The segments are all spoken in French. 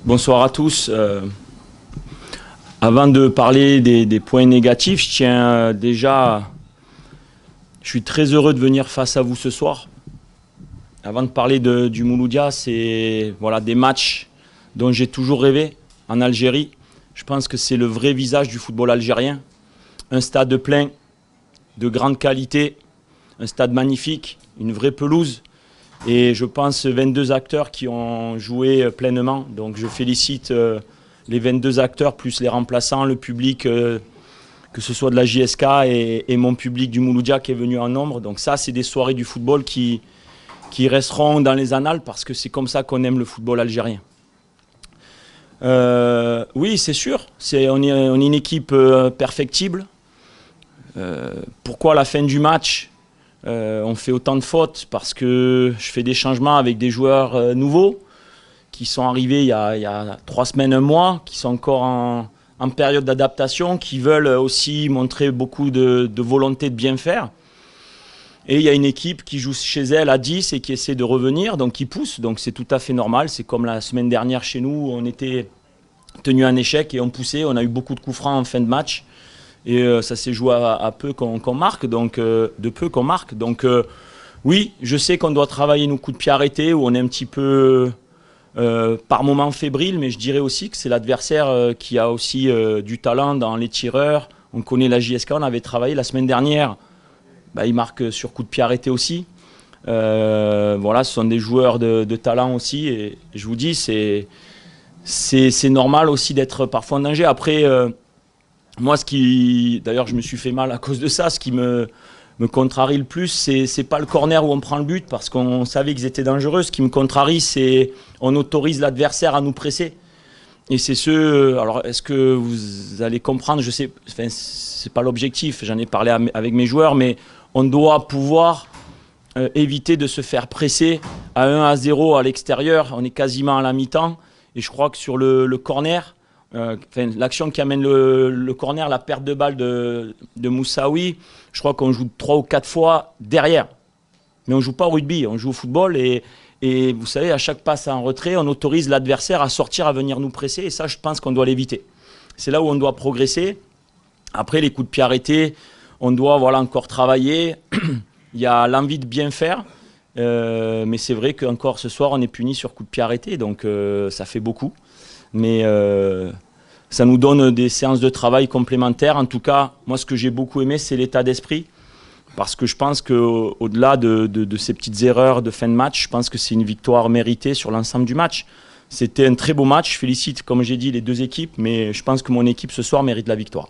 Bonsoir à tous. Avant de parler des points négatifs, je tiens je suis très heureux de venir face à vous ce soir. Avant de parler du Mouloudia, c'est des matchs dont j'ai toujours rêvé en Algérie. Je pense que c'est le vrai visage du football algérien. Un stade plein, de grande qualité, un stade magnifique, une vraie pelouse. Et je pense 22 acteurs qui ont joué pleinement. Donc je félicite les 22 acteurs, plus les remplaçants, le public, que ce soit de la JSK et mon public du Mouloudia qui est venu en nombre. Donc ça, c'est des soirées du football qui resteront dans les annales parce que c'est comme ça qu'on aime le football algérien. Oui, c'est sûr, on est une équipe perfectible. Pourquoi à la fin du match on fait autant de fautes? Parce que je fais des changements avec des joueurs nouveaux qui sont arrivés il y a 3 semaines, un mois, qui sont encore en période d'adaptation, qui veulent aussi montrer beaucoup de volonté de bien faire. Et il y a une équipe qui joue chez elle à 10 et qui essaie de revenir, donc qui pousse. Donc c'est tout à fait normal. C'est comme la semaine dernière chez nous, on était tenu en échec et on poussait. On a eu beaucoup de coups francs en fin de match. Et ça s'est joué à peu qu'on marque, donc de peu qu'on marque. Donc oui, je sais qu'on doit travailler nos coups de pied arrêtés, où on est un petit peu par moments fébrile, mais je dirais aussi que c'est l'adversaire qui a aussi du talent dans les tireurs. On connaît la JSK, on avait travaillé la semaine dernière. Il marque sur coup de pied arrêté aussi. Ce sont des joueurs de talent aussi. Et je vous dis, c'est normal aussi d'être parfois en danger. Après, moi, d'ailleurs, je me suis fait mal à cause de ça. Ce qui me contrarie le plus, c'est pas le corner où on prend le but parce qu'on savait qu'ils étaient dangereux. Ce qui me contrarie, c'est on autorise l'adversaire à nous presser. Et c'est alors, est-ce que vous allez comprendre? Je sais, enfin, c'est pas l'objectif. J'en ai parlé avec mes joueurs, mais on doit pouvoir éviter de se faire presser à 1-0 à l'extérieur. On est quasiment à la mi-temps. Et je crois que sur le corner, l'action qui amène le corner, la perte de balle de Moussaoui, je crois qu'on joue 3 ou 4 fois derrière. Mais on ne joue pas au rugby, on joue au football. Et vous savez, à chaque passe en retrait, on autorise l'adversaire à sortir, à venir nous presser. Et ça, je pense qu'on doit l'éviter. C'est là où on doit progresser. Après, les coups de pied arrêtés, on doit encore travailler. Il y a l'envie de bien faire. Mais c'est vrai qu'encore ce soir, on est puni sur coups de pied arrêtés. Donc ça fait beaucoup. Mais ça nous donne des séances de travail complémentaires. En tout cas, moi, ce que j'ai beaucoup aimé, c'est l'état d'esprit. Parce que je pense qu'au-delà de ces petites erreurs de fin de match, je pense que c'est une victoire méritée sur l'ensemble du match. C'était un très beau match. Je félicite, comme j'ai dit, les deux équipes. Mais je pense que mon équipe, ce soir, mérite la victoire.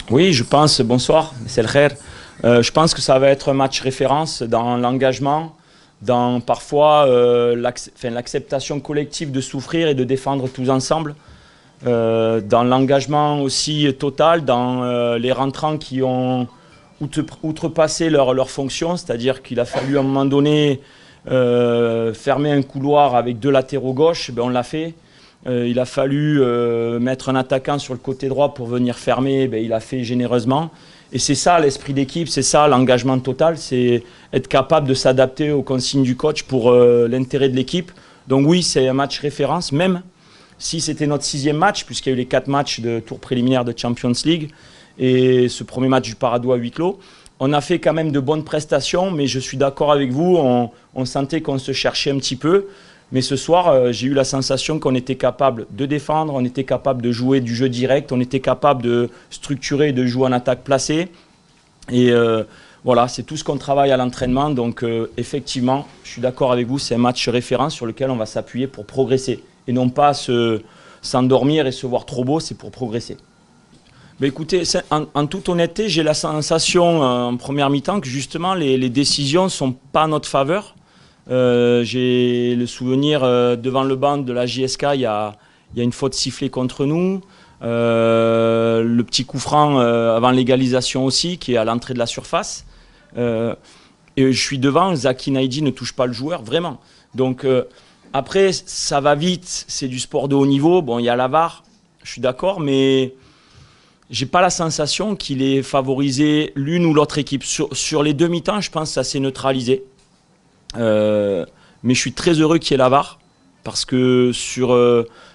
Oui, je pense, bonsoir, c'est le khair. Je pense que ça va être un match référence dans l'engagement, dans parfois l'acceptation collective de souffrir et de défendre tous ensemble, dans l'engagement aussi total, dans les rentrants qui ont outrepassé leur fonction, c'est-à-dire qu'il a fallu à un moment donné fermer un couloir avec 2 latéraux gauche, on l'a fait. Il a fallu mettre un attaquant sur le côté droit pour venir fermer, il l'a fait généreusement. Et c'est ça l'esprit d'équipe, c'est ça l'engagement total, c'est être capable de s'adapter aux consignes du coach pour l'intérêt de l'équipe. Donc oui, c'est un match référence, même si c'était notre 6e match, puisqu'il y a eu les 4 matchs de tour préliminaire de Champions League et ce premier match du Paradou à huis clos. On a fait quand même de bonnes prestations, mais je suis d'accord avec vous, on sentait qu'on se cherchait un petit peu. Mais ce soir, j'ai eu la sensation qu'on était capable de défendre, on était capable de jouer du jeu direct, on était capable de structurer et de jouer en attaque placée. Et c'est tout ce qu'on travaille à l'entraînement. Donc effectivement, je suis d'accord avec vous, c'est un match référence sur lequel on va s'appuyer pour progresser. Et non pas s'endormir et se voir trop beau, c'est pour progresser. Mais écoutez, en toute honnêteté, j'ai la sensation en première mi-temps que justement les décisions ne sont pas à notre faveur. J'ai le souvenir devant le banc de la JSK, il y a une faute sifflée contre nous. Le petit coup franc avant l'égalisation aussi, qui est à l'entrée de la surface. Et je suis devant, Zaki Naïdi ne touche pas le joueur, vraiment. Donc après, ça va vite, c'est du sport de haut niveau. Bon, il y a la VAR, je suis d'accord, mais j'ai pas la sensation qu'il ait favorisé l'une ou l'autre équipe. Sur les demi-temps, je pense que ça s'est neutralisé. Mais je suis très heureux qu'il y ait la VAR. parce que sur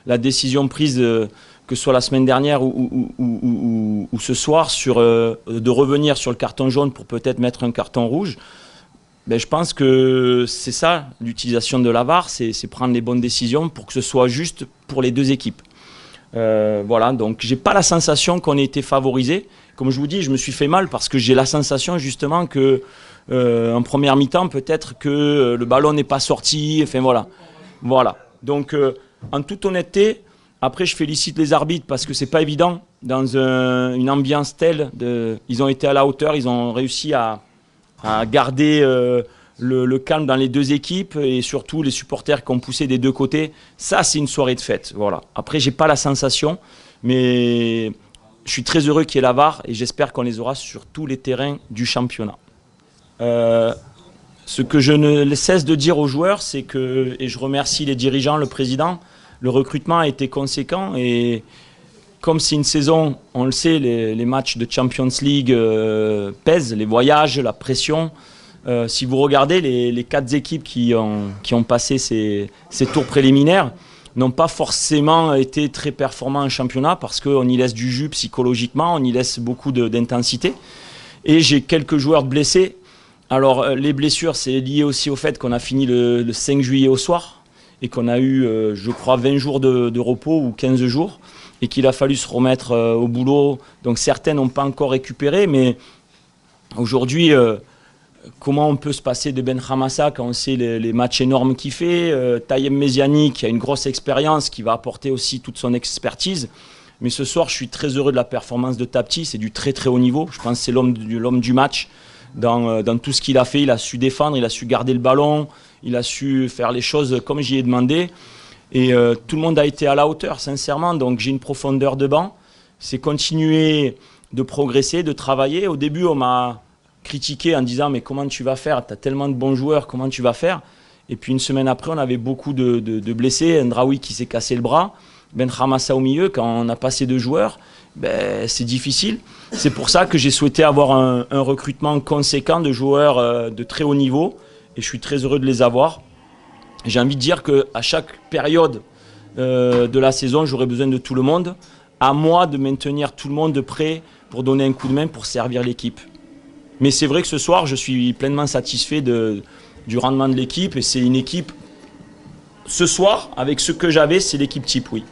la décision prise, que ce soit la semaine dernière ou ce soir, de revenir sur le carton jaune pour peut-être mettre un carton rouge, ben, je pense que c'est ça, l'utilisation de la VAR, c'est prendre les bonnes décisions pour que ce soit juste pour les deux équipes. Voilà, donc j'ai pas la sensation qu'on ait été favorisé. Comme je vous dis, je me suis fait mal parce que j'ai la sensation justement que en première mi-temps, peut-être que le ballon n'est pas sorti. Enfin voilà. Donc en toute honnêteté, après je félicite les arbitres parce que c'est pas évident dans une ambiance telle. Ils ont été à la hauteur, ils ont réussi à garder le calme dans les deux équipes et surtout les supporters qui ont poussé des deux côtés. Ça, c'est une soirée de fête. Voilà. Après, j'ai pas la sensation, mais je suis très heureux qu'il y ait la VAR et j'espère qu'on les aura sur tous les terrains du championnat. Ce que je ne cesse de dire aux joueurs, c'est que, et je remercie les dirigeants, le président, le recrutement a été conséquent et comme c'est une saison, on le sait, les matchs de Champions League pèsent, les voyages, la pression. Si vous regardez les 4 équipes qui ont passé ces tours préliminaires, n'ont pas forcément été très performants en championnat parce qu'on y laisse du jus psychologiquement, on y laisse beaucoup d'intensité. Et j'ai quelques joueurs blessés. Alors les blessures, c'est lié aussi au fait qu'on a fini le 5 juillet au soir et qu'on a eu, je crois, 20 jours de repos ou 15 jours et qu'il a fallu se remettre au boulot. Donc certains n'ont pas encore récupéré, mais aujourd'hui, comment on peut se passer de Ben Hamassa quand on sait les matchs énormes qu'il fait, Taïeb Méziani qui a une grosse expérience, qui va apporter aussi toute son expertise. Mais ce soir, je suis très heureux de la performance de Tapti, c'est du très très haut niveau. Je pense que c'est l'homme du match dans tout ce qu'il a fait. Il a su défendre, il a su garder le ballon, il a su faire les choses comme j'y ai demandé. Et tout le monde a été à la hauteur, sincèrement. Donc j'ai une profondeur de banc. C'est continuer de progresser, de travailler. Au début, on m'a critiqué en disant « mais comment tu vas faire? Tu as tellement de bons joueurs, comment tu vas faire ?» Et puis une semaine après, on avait beaucoup de blessés. Ndraoui qui s'est cassé le bras, Ben Hamassa au milieu. Quand on a passé 2 joueurs, ben, c'est difficile. C'est pour ça que j'ai souhaité avoir un recrutement conséquent de joueurs de très haut niveau. Et je suis très heureux de les avoir. J'ai envie de dire qu'à chaque période de la saison, j'aurai besoin de tout le monde. À moi de maintenir tout le monde de près pour donner un coup de main, pour servir l'équipe. Mais c'est vrai que ce soir, je suis pleinement satisfait du rendement de l'équipe. Et c'est une équipe, ce soir, avec ce que j'avais, c'est l'équipe type, oui.